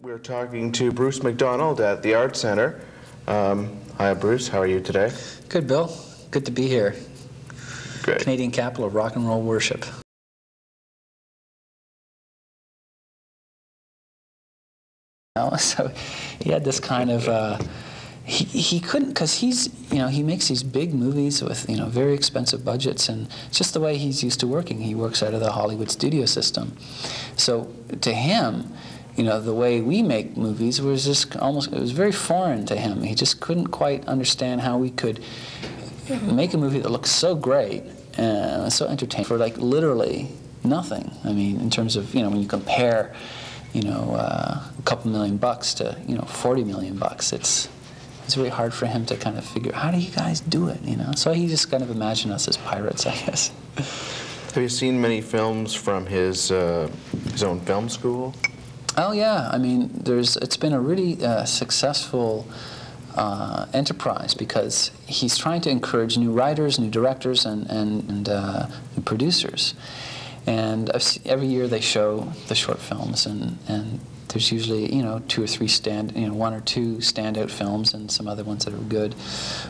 We're talking to Bruce McDonald at the Art Center. Hi, Bruce. How are you today? Good, Bill. Good to be here. Great. Canadian capital of rock and roll worship. So he had this kind of, he couldn't, because he makes these big movies with, very expensive budgets, and it's just the way he's used to working. He works out of the Hollywood studio system. So to him, the way we make movies was just almost, it was very foreign to him. He just couldn't quite understand how we could make a movie that looks so great and so entertaining for like literally nothing. I mean, in terms of, when you compare, a couple $1 million to, $40 million, it's really hard for him to kind of figure, how do you guys do it, So he just kind of imagined us as pirates, I guess. Have you seen many films from his own film school? Oh yeah, I mean, it's been a really successful enterprise, because he's trying to encourage new writers, new directors, and new producers. And every year they show the short films, and there's usually, 2 or 3 1 or 2 standout films, and some other ones that are good.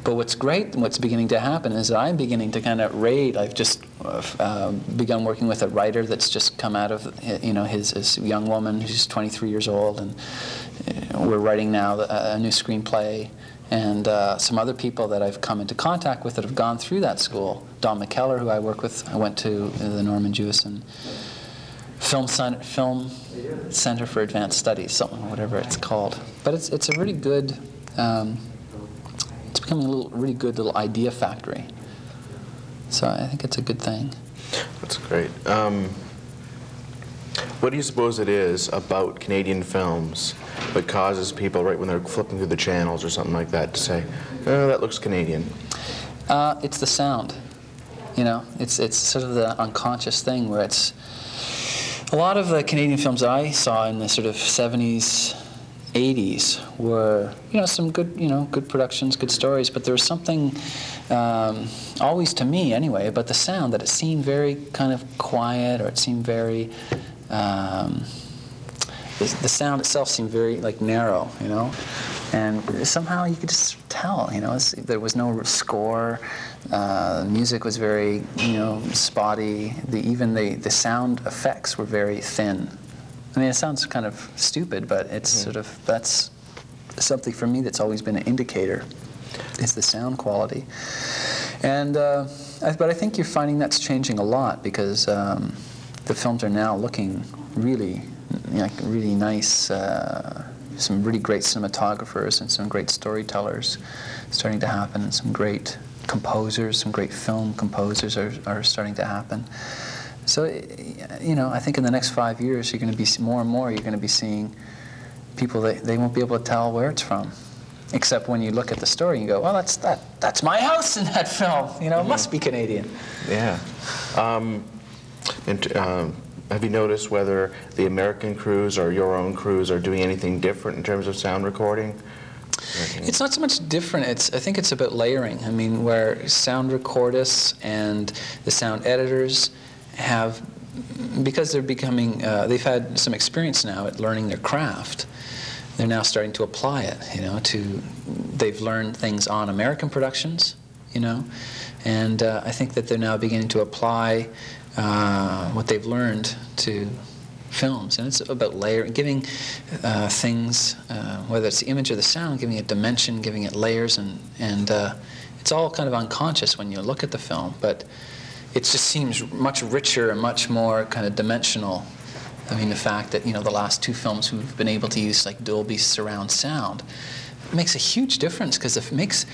But what's great, what's beginning to happen is that I'm beginning to kind of raid. I've just begun working with a writer that's just come out of, his young woman who's 23 years old, and we're writing now a new screenplay. And some other people that I've come into contact with that have gone through that school. Don McKellar, who I work with, I went to the Norman Jewison Film Center for Advanced Studies, something, whatever it's called. But it's a really good, it's becoming a really good little idea factory. So I think it's a good thing. That's great. What do you suppose it is about Canadian films that causes people, right when they're flipping through the channels or something like that, to say, oh, that looks Canadian? It's the sound. It's sort of the unconscious thing where it's, a lot of the Canadian films I saw in the sort of 70s, 80s were, some good, good productions, good stories, but there was something, always to me anyway, about the sound, that it seemed very kind of quiet, or it seemed very, the sound itself seemed very narrow, and somehow you could just tell, there was no score. Music was very, spotty. Even the sound effects were very thin. I mean, it sounds kind of stupid, but it's sort of, that's something for me that's always been an indicator, is the sound quality. And but I think you're finding that's changing a lot, because the films are now looking really, really nice. Some really great cinematographers and some great storytellers starting to happen, and some great composers, some great film composers are starting to happen. So, I think in the next 5 years, you're going to be more and more. You're going to be seeing people that they won't be able to tell where it's from, except when you look at the story and you go, "Well, that's my house in that film. It must be Canadian." Yeah. Have you noticed whether the American crews or your own crews are doing anything different in terms of sound recording? It's not so much different. I think it's about layering. I mean, where sound recordists and the sound editors have, because they're becoming, they've had some experience now at learning their craft. They're now starting to apply it. They've learned things on American productions. And I think that they're now beginning to apply what they've learned to films, and it's about layering, giving things, whether it's the image or the sound, giving it dimension, giving it layers, and it's all kind of unconscious when you look at the film, but it just seems much richer and much more kind of dimensional. I mean, the fact that the last 2 films we've been able to use like Dolby surround sound makes a huge difference, because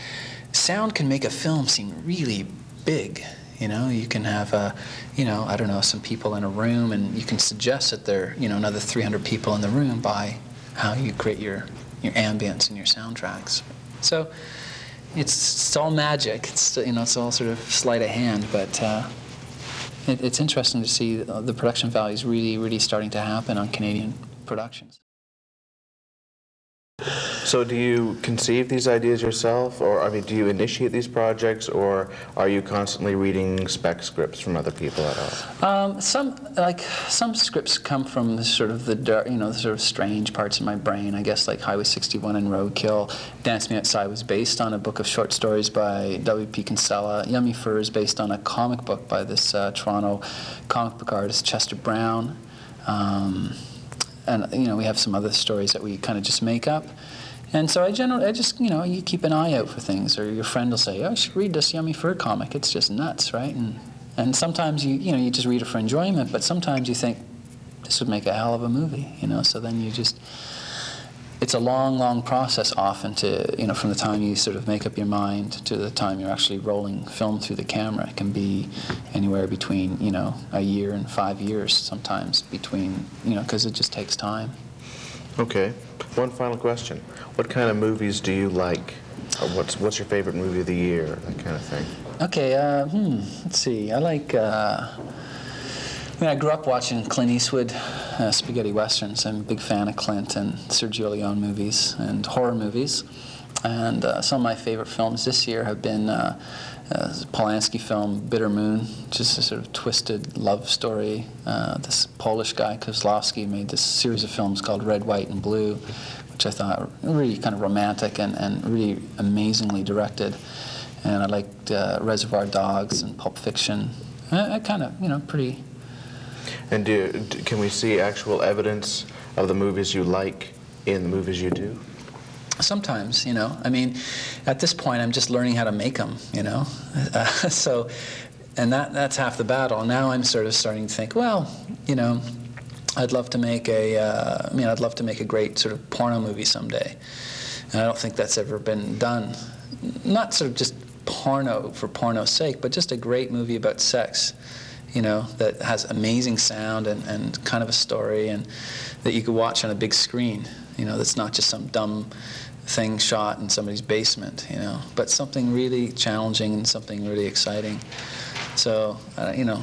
sound can make a film seem really big. You can have, I don't know, some people in a room, and you can suggest that there are, another 300 people in the room by how you create your ambience and your soundtracks. So it's all magic. It's all sort of sleight of hand, but it's interesting to see the production values really, really starting to happen on Canadian productions. So do you conceive these ideas yourself, or I mean, do you initiate these projects, or are you constantly reading spec scripts from other people at all? Some scripts come from the sort of the dark, the sort of strange parts of my brain. I guess like Highway 61 and Roadkill. Dance Me Outside was based on a book of short stories by W.P. Kinsella. Yummy Fur is based on a comic book by this Toronto comic book artist Chester Brown. And we have some other stories that we kind of just make up. And so I just, you keep an eye out for things, or your friend will say, oh, you should read this Yummy Fur comic. It's just nuts, right? And sometimes you just read it for enjoyment, but sometimes you think, this would make a hell of a movie, So then you just, it's a long, long process often to, from the time you sort of make up your mind to the time you're actually rolling film through the camera. It can be anywhere between, a year and 5 years sometimes between, because it just takes time. Okay. One final question. What kind of movies do you like? Or what's your favorite movie of the year? That kind of thing. Okay, let's see. I like, I grew up watching Clint Eastwood spaghetti westerns. I'm a big fan of Clint and Sergio Leone movies and horror movies. And some of my favorite films this year have been Polanski film Bitter Moon, just a sort of twisted love story. This Polish guy, Kozlowski, made this series of films called Red, White, and Blue, which I thought were really kind of romantic and really amazingly directed. And I liked Reservoir Dogs and Pulp Fiction. I kind of, pretty... And can we see actual evidence of the movies you like in the movies you do? Sometimes, I mean, at this point, I'm just learning how to make them, So, and that's half the battle. Now I'm sort of starting to think, well, I'd love to make I'd love to make a great sort of porno movie someday. And I don't think that's ever been done. Not sort of just porno for porno's sake, but just a great movie about sex, that has amazing sound and kind of a story, and that you could watch on a big screen, that's not just some dumb thing shot in somebody's basement, but something really challenging and something really exciting. So,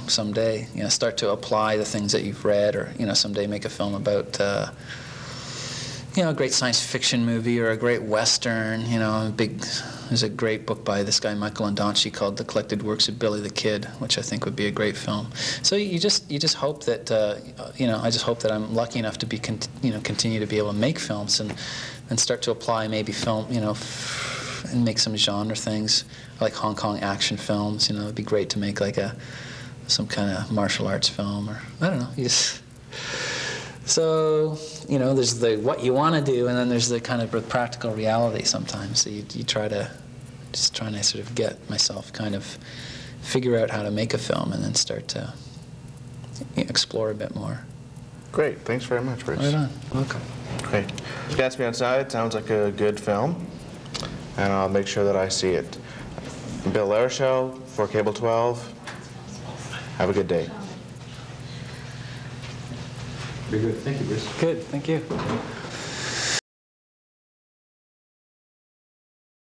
someday, start to apply the things that you've read, or, someday make a film about, a great science fiction movie or a great Western, there's a great book by this guy, Michael Ondaatje, called The Collected Works of Billy the Kid, which I think would be a great film. So you just hope that, I just hope that I'm lucky enough to be, continue to be able to make films and start to apply maybe film, and make some genre things, like Hong Kong action films. It'd be great to make like some kind of martial arts film, or I don't know. So, there's the what you want to do, and then there's the kind of practical reality sometimes. So you try to sort of get myself kind of figure out how to make a film, and then start to explore a bit more. Great. Thanks very much, Bruce. Right on. Welcome. Great. Dance Me Outside sounds like a good film, and I'll make sure that I see it. Bill Larochelle for Cable 12. Have a good day. Very good. Thank you, Bruce. Good. Thank you.